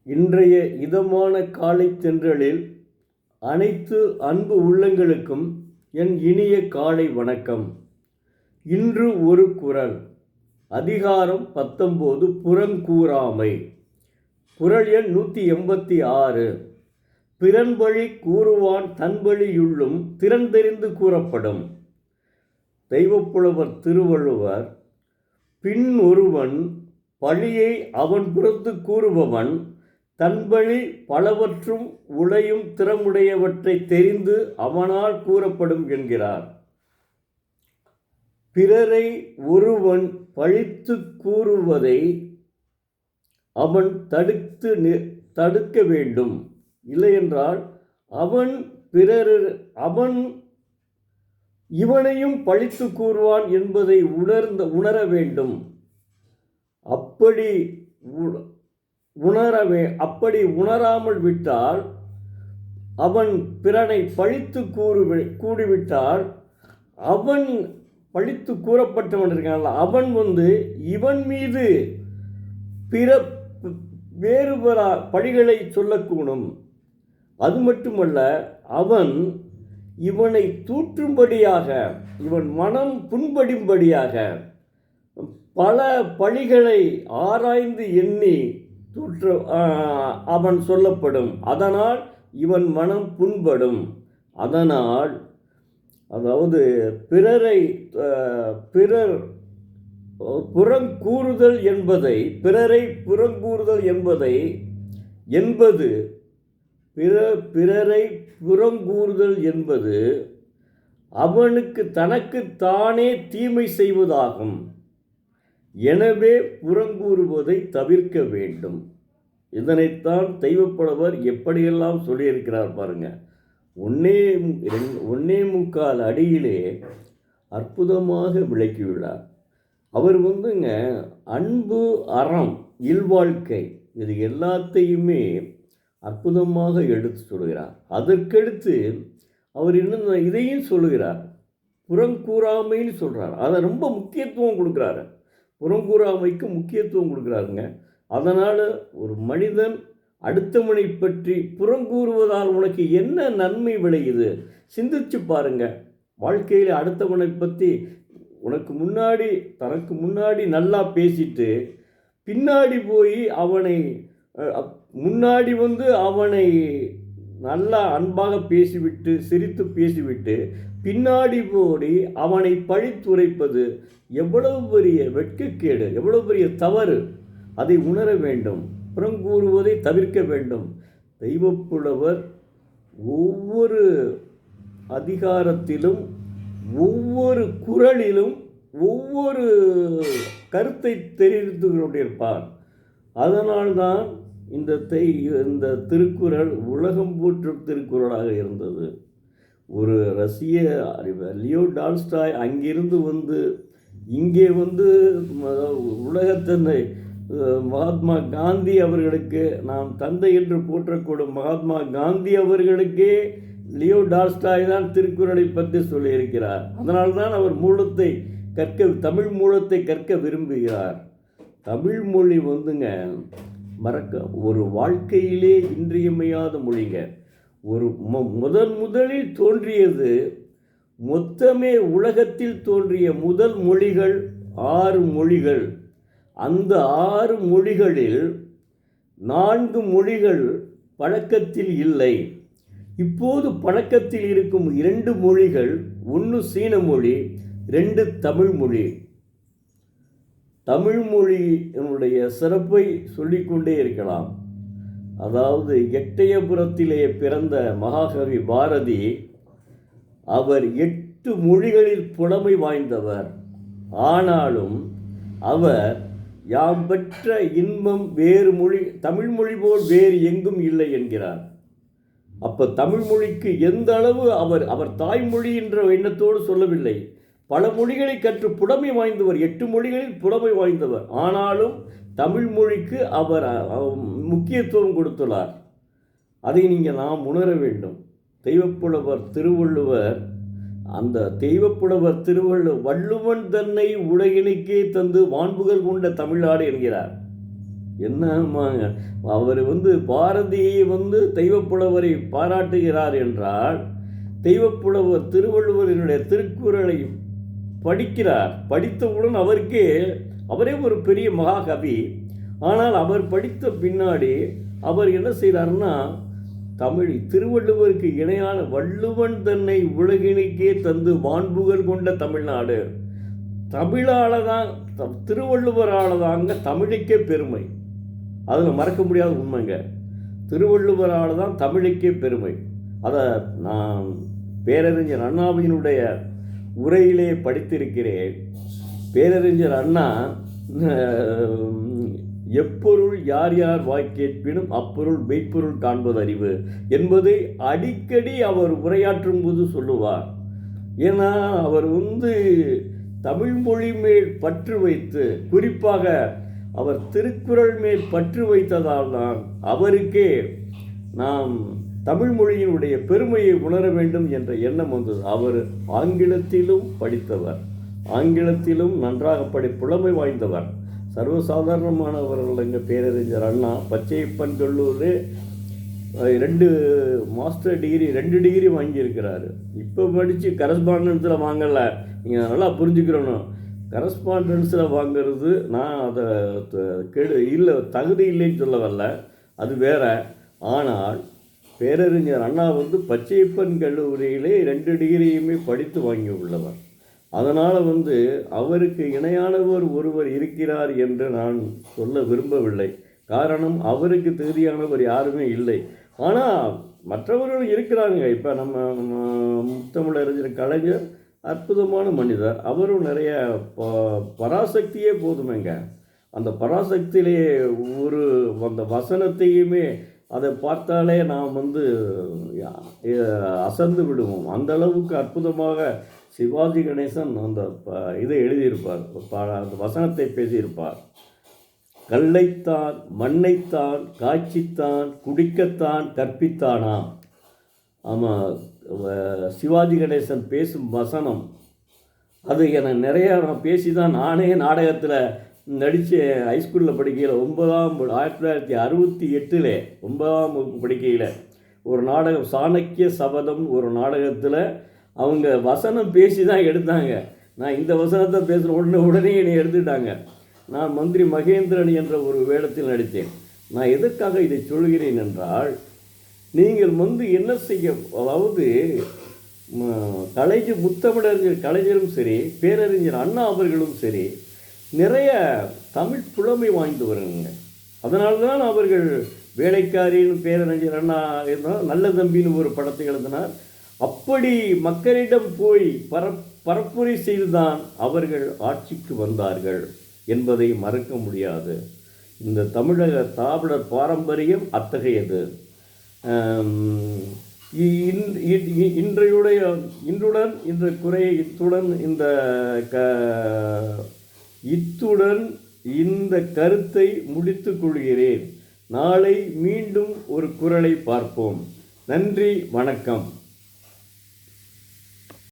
இன்றைய இதமான காலை தென்றலில் அனைத்து அன்பு உள்ளங்களுக்கும் என் இனிய காலை வணக்கம். இன்று ஒரு குறள். அதிகாரம் 19, புறங்கூறாமை. குறள் எண் 186. பிறன்பழி கூறுவான் தன்பழியுள்ளும் திறந்தெறிந்து கூறப்படும். தெய்வப்புலவர் திருவள்ளுவர், பின் ஒருவன் பழியை அவன் புறத்து கூறுபவன் தன்பழி பலவற்றும் உளையும் திறமுடையவற்றை தெரிந்து அவனால் கூறப்படும் என்கிறார். பிறரை ஒருவன் பழித்து கூறுவதை அவன் தடுக்க வேண்டும். இல்லையென்றால் அவன் இவனையும் பழித்து கூறுவான் என்பதை உணர வேண்டும். அப்படி உணராமல் விட்டால், அவன் பிறனை பழித்து கூறிவிட்டால், அவன் பழித்து கூறப்பட்டவன் இருக்கான், அவன் இவன் மீது வேறு பழிகளை சொல்லக்கூடும். அது மட்டுமல்ல, அவன் இவனை தூற்றும்படியாக, இவன் மனம் புண்படும்படியாக பல பழிகளை ஆராய்ந்து எண்ணி அவன் சொல்லப்படும். அதனால் இவன் மனம் புண்படும். அதனால் பிறர் புறங்கூறுதல் என்பது அவனுக்கு தனக்குத்தானே தீமை செய்வதாகும். எனவே புறங்கூறுவதை தவிர்க்க வேண்டும். இதனைத்தான் தெய்வப்புலவர் எப்படியெல்லாம் சொல்லியிருக்கிறார் பாருங்க. 1.25 அடியிலே அற்புதமாக விளக்கியுள்ளார். அவர் அன்பு, அறம், இல்வாழ்க்கை இது எல்லாத்தையுமே அற்புதமாக எடுத்து சொல்கிறார். அதற்கடுத்து அவர் இதையும் சொல்லுகிறார், புறங்கூறாமைன்னு சொல்கிறார். அதை ரொம்ப முக்கியத்துவம் கொடுக்குறாரு. புறங்கூறாமைக்கு முக்கியத்துவம் கொடுக்குறாருங்க. அதனால் ஒரு மனிதன் அடுத்தவனை பற்றி புறங்கூறுவதால் உனக்கு என்ன நன்மை விளையுது சிந்திச்சு பாருங்க. வாழ்க்கையில் அடுத்தவனை பற்றி தனக்கு முன்னாடி நல்லா பேசிட்டு பின்னாடி போய் அவனை நல்லா அன்பாக பேசிவிட்டு சிரித்து பேசிவிட்டு பின்னாடி போடி அவனை பழித்துரைப்பது எவ்வளவு பெரிய வெட்கக்கேடு, எவ்வளவு பெரிய தவறு. அதை உணர வேண்டும். புறங்கூறுவதை தவிர்க்க வேண்டும். தெய்வப்புலவர் ஒவ்வொரு அதிகாரத்திலும் ஒவ்வொரு குறளிலும் ஒவ்வொரு கருத்தை தெரிவித்து கொண்டிருப்பார். அதனால்தான் இந்த திருக்குறள் உலகம் போற்றும் திருக்குறளாக இருந்தது. ஒரு ரஷ்ய லியோ டால்ஸ்டாய் அங்கிருந்து இங்கே உலகத்தந்தை மகாத்மா காந்தி அவர்களுக்கு, நாம் தந்தை என்று போற்றக்கூடும் மகாத்மா காந்தி அவர்களுக்கே லியோ டால்ஸ்டாய் தான் திருக்குறளை பற்றி சொல்லியிருக்கிறார். அதனால்தான் அவர் தமிழ் மூலத்தை கற்க விரும்புகிறார். தமிழ் மொழி ஒரு வாழ்க்கையிலே இன்றியமையாத மொழிங்க. ஒரு முதலில் தோன்றியது, மொத்தமே உலகத்தில் தோன்றிய முதல் மொழிகள் 6 மொழிகள். அந்த 6 மொழிகளில் 4 மொழிகள் பழக்கத்தில் இல்லை. இப்போது பழக்கத்தில் இருக்கும் 2 மொழிகள், 1 சீன மொழி, 2 தமிழ் மொழி. தமிழ் மொழியினுடைய சிறப்பை சொல்லிக்கொண்டே இருக்கலாம். அதாவது எட்டயபுரத்திலே பிறந்த மகாகவி பாரதி, அவர் 8 மொழிகளில் புலமை வாய்ந்தவர். ஆனாலும் அவர் யாம் பெற்ற இன்பம் தமிழ் மொழி போல் வேறு எங்கும் இல்லை என்கிறார். அப்போ தமிழ் மொழிக்கு எந்த அளவு அவர் தாய்மொழி என்ற எண்ணத்தோடு சொல்லவில்லை. பல மொழிகளை கற்று புலமை வாய்ந்தவர், 8 மொழிகளில் புலமை வாய்ந்தவர். ஆனாலும் தமிழ் மொழிக்கு அவர் முக்கியத்துவம் கொடுத்துள்ளார். அதை நாம் உணர வேண்டும். தெய்வப்புலவர் திருவள்ளுவர் அந்த தெய்வப்புலவர் வள்ளுவன் தன்னை உலகினுக்கே தந்து வான்புகள் கொண்ட தமிழ்நாடு என்கிறார். என்னம்மாங்க, அவர் பாரதியை தெய்வப்புலவரை பாராட்டுகிறார் என்றால், தெய்வப்புலவர் திருவள்ளுவரினுடைய திருக்குறளை படிக்கிறார். படித்தவுடன் அவரே ஒரு பெரிய மகாகவி. ஆனால் அவர் படித்த பின்னாடி அவர் என்ன செய்கிறார்னா, திருவள்ளுவருக்கு இணையான வள்ளுவன் தன்னை உலகினுக்கே தந்து வான்புகழ் கொண்ட தமிழ்நாடு, தமிழால் தான், திருவள்ளுவரால் தாங்க தமிழுக்கே பெருமை. அதில் மறக்க முடியாத உண்மைங்க. திருவள்ளுவரால் தான் தமிழுக்கே பெருமை. அதை நான் பேரறிஞர் அண்ணாவினுடைய உரையிலே படித்திருக்கிறேன். பேரறிஞர் அண்ணா எப்பொருள் யார் யார் வாய்க்கேட்பினும் அப்பொருள் மெய்ப்பொருள் காண்பது அறிவு என்பதை அடிக்கடி அவர் உரையாற்றும் போது சொல்லுவார். ஏன்னா அவர் தமிழ் மொழி மேல் பற்று வைத்து, குறிப்பாக அவர் திருக்குறள் மேல் பற்று வைத்ததால் தான் அவருக்கே நாம் தமிழ் மொழியினுடைய பெருமையை உணர வேண்டும் என்ற எண்ணம் வந்தது. அவர் ஆங்கிலத்திலும் படித்தவர், ஆங்கிலத்திலும் நன்றாக புலமை வாய்ந்தவர், சர்வசாதாரணமானவர்கள். எங்கள் பேரறிஞர் அண்ணா பச்சையப்பன் கல்லூரி 2 மாஸ்டர் டிகிரி 2 டிகிரி வாங்கியிருக்கிறாரு. இப்போ படித்து கரஸ்பாண்டன்ஸில் வாங்கலை. நீங்கள் நல்லா புரிஞ்சுக்கிறணும், கரஸ்பாண்டன்ஸில் வாங்கிறது நான் அதை தகுதி இல்லைன்னு சொல்ல வரல, அது வேற. ஆனால் பேரறிஞர் அண்ணா பச்சையப்பன் கல்லூரியிலே 2 டிகிரியுமே படித்து வாங்கி உள்ளவர். அதனால் அவருக்கு இணையானவர் ஒருவர் இருக்கிறார் என்று நான் சொல்ல விரும்பவில்லை. காரணம், அவருக்கு தகுதியானவர் யாருமே இல்லை. ஆனால் மற்றவர்கள் இருக்கிறாங்க. இப்போ நம்ம முத்தமிழறிஞர் கலைஞர் அற்புதமான மனிதர். அவரும் நிறைய பராசக்தியே போதுமேங்க. அந்த பராசக்தியிலே அந்த வசனத்தையுமே அதை பார்த்தாலே நாம் அசந்து விடுவோம். அந்த அளவுக்கு அற்புதமாக சிவாஜி கணேசன் அந்த இதை எழுதியிருப்பார், அந்த வசனத்தை பேசியிருப்பார். கல்லைத்தான் மண்ணைத்தான் காய்ச்சித்தான் குடிக்கத்தான் கற்பித்தானாம். ஆமாம், சிவாஜி கணேசன் பேசும் வசனம் அது எனக்கு நிறையா நான் பேசி தான் நானே நாடகத்தில் நடித்த ஹைஸ்கூலில் படிக்கையில் 1968 9ஆம் வகுப்பு படிக்கையில் ஒரு நாடகம் சாணக்கிய சபதம், ஒரு நாடகத்தில் அவங்க வசனம் பேசி தான் எடுத்தாங்க. நான் இந்த வசனத்தை பேசுகிற உடனே என்னை எடுத்துட்டாங்க. நான் மந்திரி மகேந்திரன் என்ற ஒரு வேடத்தில் நடித்தேன். நான் எதற்காக இதை சொல்கிறேன் என்றால், நீங்கள் என்ன செய்ய, அதாவது முத்தமிழறிஞர் கலைஞரும் சரி, பேரறிஞர் அண்ணா அவர்களும் சரி, நிறைய தமிழ் புலமை வாய்ந்தவருங்க. அதனால தான் அவர்கள் வேலைக்காரின்னு பேரறிஞர் அண்ணா இருந்தால் நல்ல தம்பின்னு ஒரு படத்தை எழுதினார். அப்படி மக்களிடம் போய் பரப்புரை செய்துதான் அவர்கள் ஆட்சிக்கு வந்தார்கள் என்பதை மறக்க முடியாது. இந்த தமிழக திராவிடர் பாரம்பரியம் அத்தகையது. இத்துடன் இந்த கருத்தை முடித்துக் கொள்கிறேன். நாளை மீண்டும் ஒரு குறளை பார்ப்போம். நன்றி, வணக்கம்.